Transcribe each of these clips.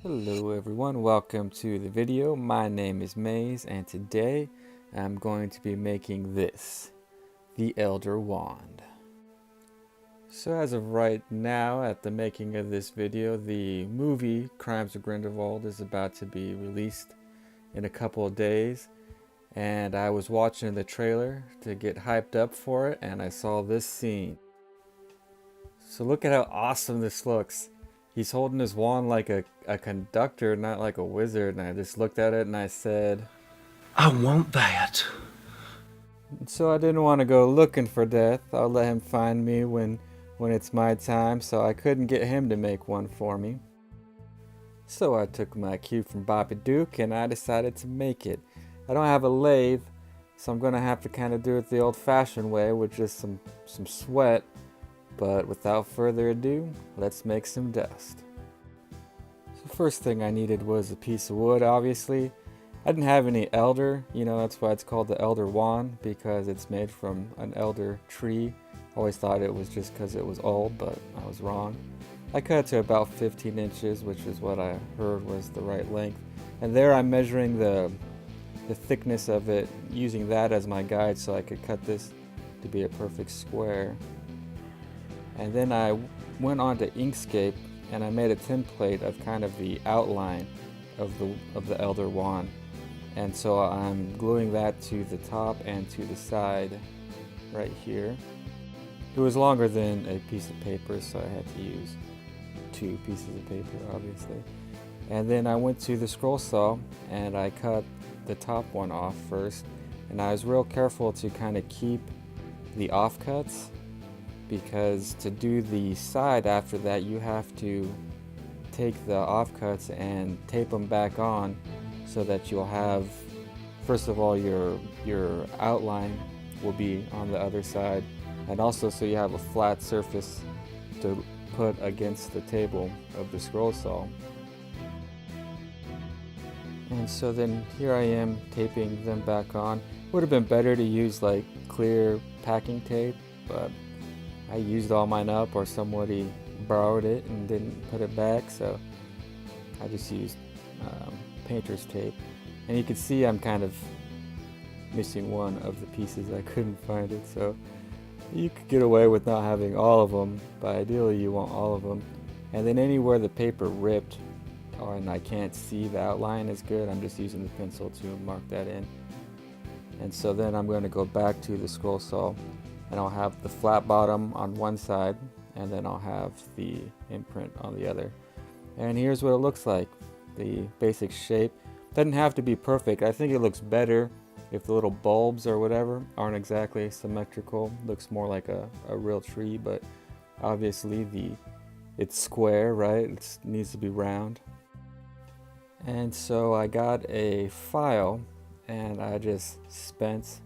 Hello everyone, welcome to the video. My name is Maze and today I'm going to be making this, the Elder Wand. So as of right now, at the making of this video, the movie Crimes of Grindelwald is about to be released in a couple of days, and I was watching the trailer to get hyped up for it and I saw this scene. So look at how awesome this looks. He's holding his wand like a conductor, not like a wizard, and I just looked at it and I said, I want that. so I didn't want to go looking for death. I'll let him find me when it's my time, so I couldn't get him to make one for me. So I took my cue from Bobby Duke and I decided to make it. I don't have a lathe, so I'm gonna have to kind of do it the old-fashioned way with just some sweat. But without further ado, let's make some dust. So first thing I needed was a piece of wood, obviously. I didn't have any elder, that's why it's called the Elder Wand, because it's made from an elder tree. Always thought it was just because it was old, but I was wrong. I cut it to about 15 inches, which is what I heard was the right length. And there I'm measuring the thickness of it, using that as my guide so I could cut this to be a perfect square. And then I went on to Inkscape and I made a template of kind of the outline of the Elder Wand. And so I'm gluing that to the top and to the side right here. It was longer than a piece of paper, so I had to use 2 pieces of paper, obviously. And then I went to the scroll saw and I cut the top one off first. And I was real careful to kind of keep the offcuts, because to do the side after that you have to take the offcuts and tape them back on so that you'll have, first of all, your outline will be on the other side, and also so you have a flat surface to put against the table of the scroll saw. And so then here I am taping them back on. Would have been better to use like clear packing tape, but I used all mine up, or somebody borrowed it and didn't put it back, so I just used painter's tape. And you can see I'm kind of missing one of the pieces. I couldn't find it, so you could get away with not having all of them, but ideally you want all of them. And then anywhere the paper ripped and I can't see the outline is good, I'm just using the pencil to mark that in. And so then I'm going to go back to the scroll saw, and I'll have the flat bottom on one side and then I'll have the imprint on the other. And here's what it looks like. The basic shape doesn't have to be perfect. I think it looks better if the little bulbs or whatever aren't exactly symmetrical. It looks more like a real tree, but obviously it's square, right? It needs to be round. And so I got a file and I just spent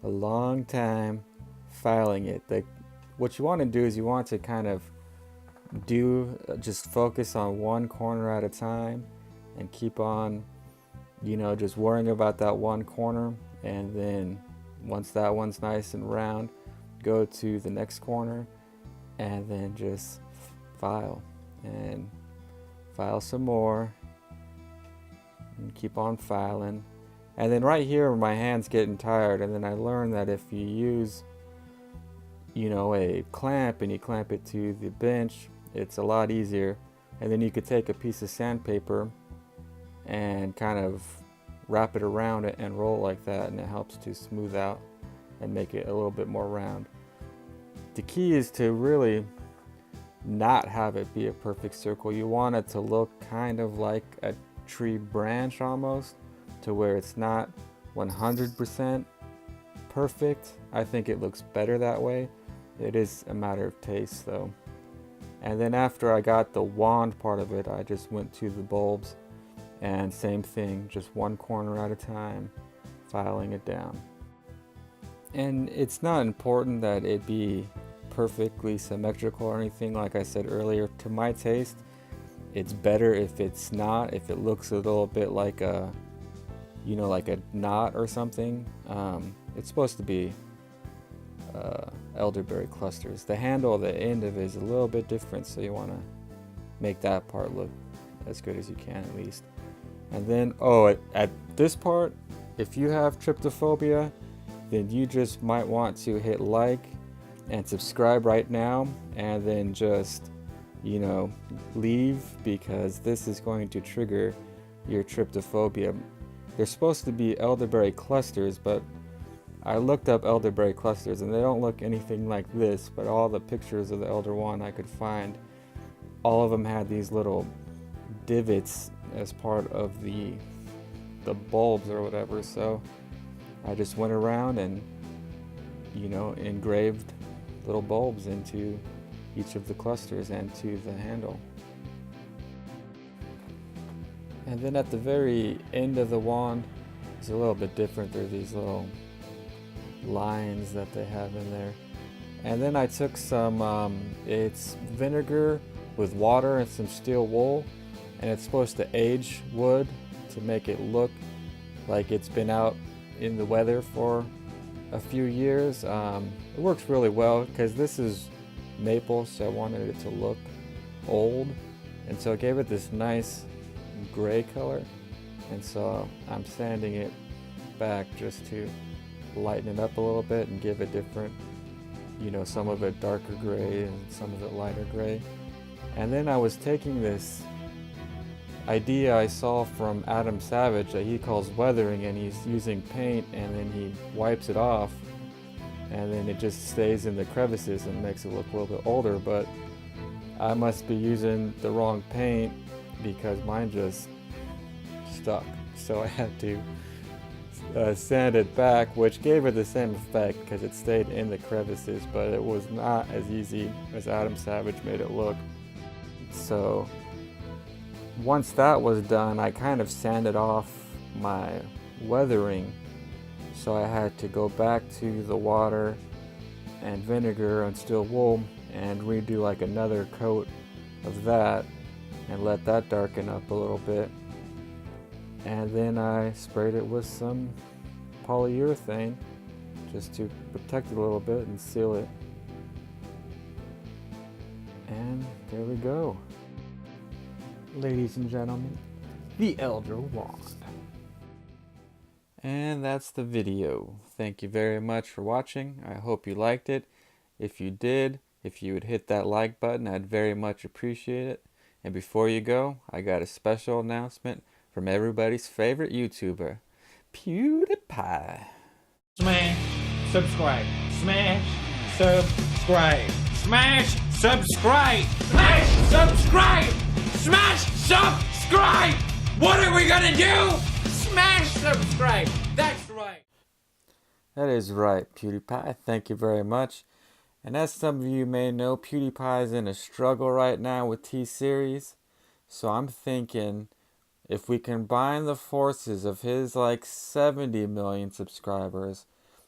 a long time filing it. What you want to do is you want to kind of just focus on one corner at a time and keep on just worrying about that one corner, and then once that one's nice and round, go to the next corner and then just file and file some more and keep on filing. And then right here my hand's getting tired, and then I learned that if you use a clamp and you clamp it to the bench, it's a lot easier. And then you could take a piece of sandpaper and kind of wrap it around it and roll like that, and it helps to smooth out and make it a little bit more round. The key is to really not have it be a perfect circle. You want it to look kind of like a tree branch almost, to where it's not 100% perfect. I think it looks better that way. It is a matter of taste though. And then after I got the wand part of it, I just went to the bulbs and same thing, just one corner at a time, filing it down. And it's not important that it be perfectly symmetrical or anything. Like I said earlier, to my taste, it's better if it's not, if it looks a little bit like a knot or something. It's supposed to be elderberry clusters. The handle, the end of it is a little bit different, so you want to make that part look as good as you can at least. And then, oh, at this part, if you have tryptophobia, then you just might want to hit like and subscribe right now, and then just, leave, because this is going to trigger your tryptophobia. They're supposed to be elderberry clusters, but I looked up elderberry clusters and they don't look anything like this, but all the pictures of the elder wand I could find, all of them had these little divots as part of the bulbs or whatever. So I just went around and engraved little bulbs into each of the clusters and to the handle. And then at the very end of the wand, it's a little bit different. There are these little lines that they have in there. And then I took some, it's vinegar with water and some steel wool, and it's supposed to age wood to make it look like it's been out in the weather for a few years. It works really well because this is maple, so I wanted it to look old, and so I gave it this nice gray color, and so I'm sanding it back just to lighten it up a little bit and give it different, some of it darker gray and some of it lighter gray. And then I was taking this idea I saw from Adam Savage that he calls weathering, and he's using paint and then he wipes it off and then it just stays in the crevices and makes it look a little bit older. But I must be using the wrong paint because mine just stuck, so I had to sand it back, which gave it the same effect because it stayed in the crevices, but it was not as easy as Adam Savage made it look. So once that was done, I kind of sanded off my weathering, so I had to go back to the water and vinegar and steel wool and redo like another coat of that and let that darken up a little bit. And then I sprayed it with some polyurethane just to protect it a little bit and seal it. And there we go. Ladies and gentlemen, the Elder Wand. And that's the video. Thank you very much for watching. I hope you liked it. If you did, if you would hit that like button, I'd very much appreciate it. And before you go, I got a special announcement from everybody's favorite YouTuber, PewDiePie. Smash, subscribe, smash, subscribe, smash, subscribe, smash, subscribe, smash, subscribe. What are we gonna do? Smash, subscribe. That's right. That is right, PewDiePie. Thank you very much. And as some of you may know, PewDiePie is in a struggle right now with T-Series. So I'm thinking, if we combine the forces of his 70 million subscribers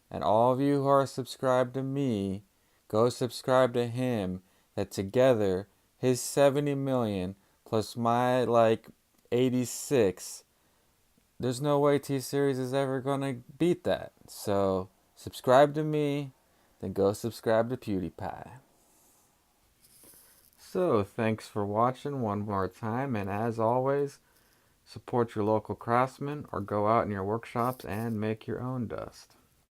and all of you who are subscribed to me, go subscribe to him, that together his 70 million plus my 86, there's no way T-Series is ever going to beat that. So subscribe to me, then go subscribe to PewDiePie. So thanks for watching one more time, and as always, support your local craftsmen or go out in your workshops and make your own dust.